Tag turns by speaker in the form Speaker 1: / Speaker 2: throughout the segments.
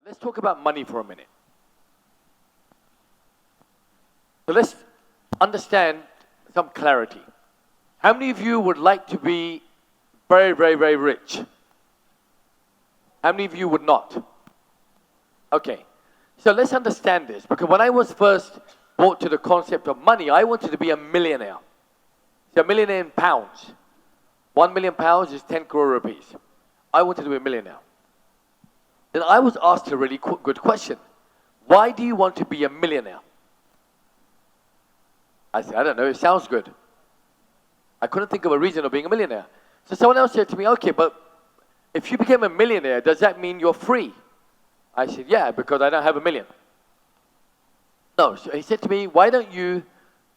Speaker 1: Let's talk about money for a minute. So let's understand some clarity. How many of you would like to be very, very, very rich? How many of you would not? Okay. So let's understand this, because when I was first brought to the concept of money, I wanted to be a millionaire. So a millionaire in pounds. 1 million pounds is 10 crore rupees. I wanted to be a millionaire. Then I was asked a really good question. Why do you want to be a millionaire? I said, I don't know, it sounds good. I couldn't think of a reason of being a millionaire. So someone else said to me, okay, but if you became a millionaire, does that mean you're free? I said, yeah, because I don't have a million. No, so he said to me, why don't you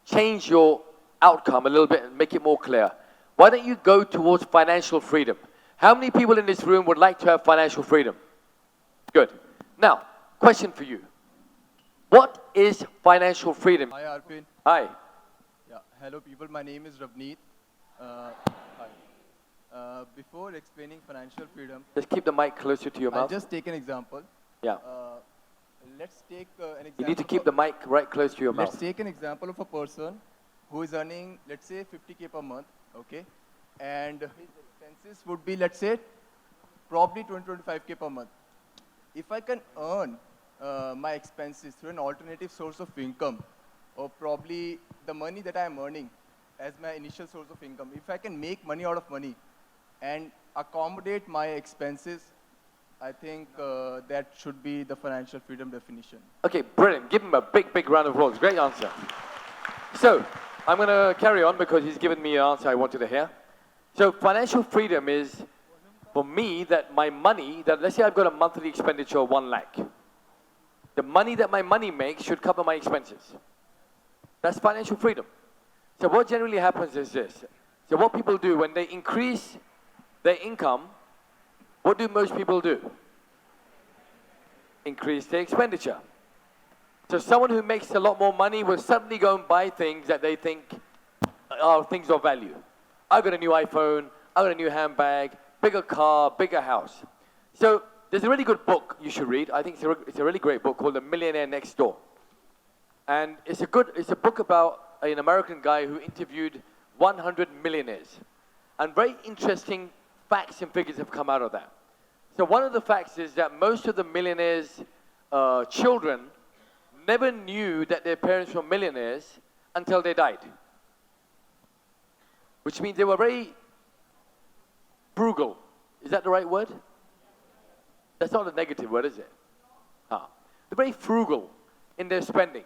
Speaker 1: change your outcome a little bit and make it more clear? Why don't you go towards financial freedom? How many people in this room would like to have financial freedom? Good. Now, question for you. What is financial freedom?
Speaker 2: Hi, Arfeen.
Speaker 1: Hi.
Speaker 2: Yeah, hello people. My name is Ravneet. Hi. Before explaining financial freedom,
Speaker 1: Just keep the mic closer to your
Speaker 2: I'll
Speaker 1: mouth.
Speaker 2: just take an example.
Speaker 1: Yeah.
Speaker 2: Let's take an example.
Speaker 1: You need to keep the mic right close to your
Speaker 2: Let's
Speaker 1: mouth.
Speaker 2: take an example of a person who is earning, let's say, 50K per month, okay? And his expenses would be, let's say, probably 25K per month. If I can earn my expenses through an alternative source of income, or probably the money that I am earning as my initial source of income, if I can make money out of money and accommodate my expenses, I think that should be the financial freedom definition.
Speaker 1: Okay, brilliant. Give him a big, big round of applause. Great answer. So, I'm going to carry on because he's given me an answer I wanted to hear. So, financial freedom is, for me, that my money, that let's say I've got a monthly expenditure of 1 lakh. The money that my money makes should cover my expenses. That's financial freedom. So what generally happens is this. So what people do when they increase their income, what do most people do? Increase their expenditure. So someone who makes a lot more money will suddenly go and buy things that they think are things of value. I've got a new iPhone, I've got a new handbag, bigger car, bigger house. So there's a really good book you should read. I think it's a really great book called The Millionaire Next Door. And it's a book about an American guy who interviewed 100 millionaires. And very interesting facts and figures have come out of that. So one of the facts is that most of the millionaires' children never knew that their parents were millionaires until they died. Which means they were very frugal. Is that the right word? That's not a negative word, is it? They're very frugal in their spending.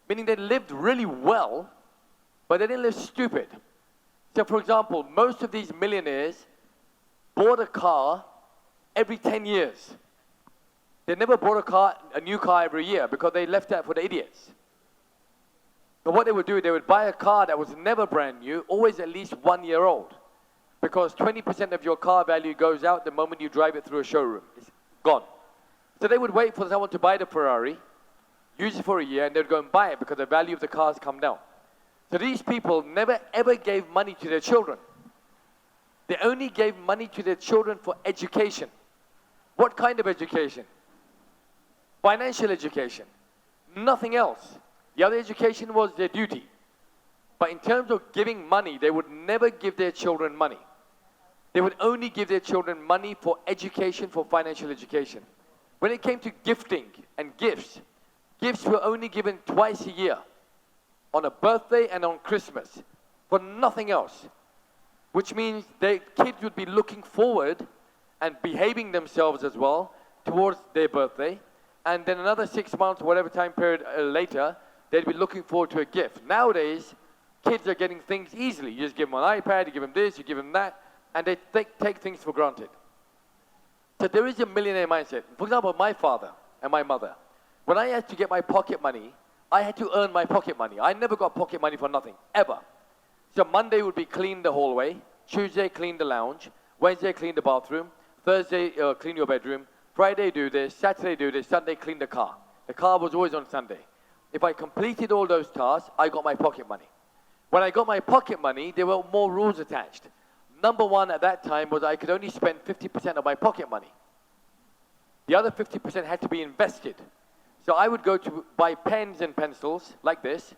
Speaker 1: Meaning they lived really well, but they didn't live stupid. So for example, most of these millionaires bought a car every 10 years. They never bought a new car every year because they left that for the idiots. So what they would do, they would buy a car that was never brand new, always at least 1 year old. Because 20% of your car value goes out the moment you drive it through a showroom. It's gone. So they would wait for someone to buy the Ferrari, use it for a year, and they'd go and buy it because the value of the cars come down. So these people never ever gave money to their children. They only gave money to their children for education. What kind of education? Financial education. Nothing else. The other education was their duty. But in terms of giving money, they would never give their children money. They would only give their children money for education, for financial education. When it came to gifting and gifts were only given twice a year, on a birthday and on Christmas, for nothing else. Which means their kids would be looking forward and behaving themselves as well towards their birthday. And then another 6 months, whatever time period later, they'd be looking forward to a gift. Nowadays, kids are getting things easily. You just give them an iPad, you give them this, you give them that, and they take things for granted. So there is a millionaire mindset. For example, my father and my mother. When I had to get my pocket money, I had to earn my pocket money. I never got pocket money for nothing, ever. So Monday would be clean the hallway, Tuesday clean the lounge, Wednesday clean the bathroom, Thursday clean your bedroom, Friday do this, Saturday do this, Sunday clean the car. The car was always on Sunday. If I completed all those tasks, I got my pocket money. When I got my pocket money, there were more rules attached. Number one at that time was I could only spend 50% of my pocket money. The other 50% had to be invested. So I would go to buy pens and pencils like this.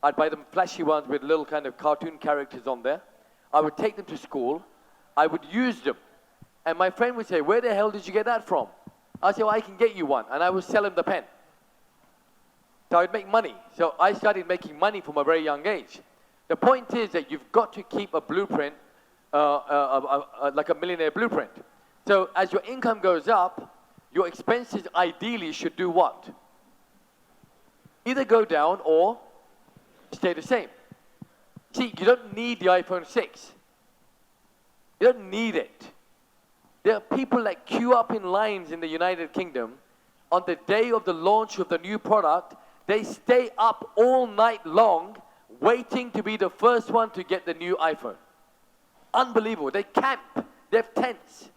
Speaker 1: I'd buy them flashy ones with little kind of cartoon characters on there. I would take them to school. I would use them. And my friend would say, where the hell did you get that from? I'd say, well, I can get you one. And I would sell him the pen. So I'd make money. So I started making money from a very young age. The point is that you've got to keep a blueprint, like a millionaire blueprint. So as your income goes up, your expenses ideally should do what? Either go down or stay the same. See, you don't need the iPhone 6. You don't need it. There are people that queue up in lines in the United Kingdom on the day of the launch of the new product. They stay up all night long waiting to be the first one to get the new iPhone. Unbelievable. They camp. They have tents.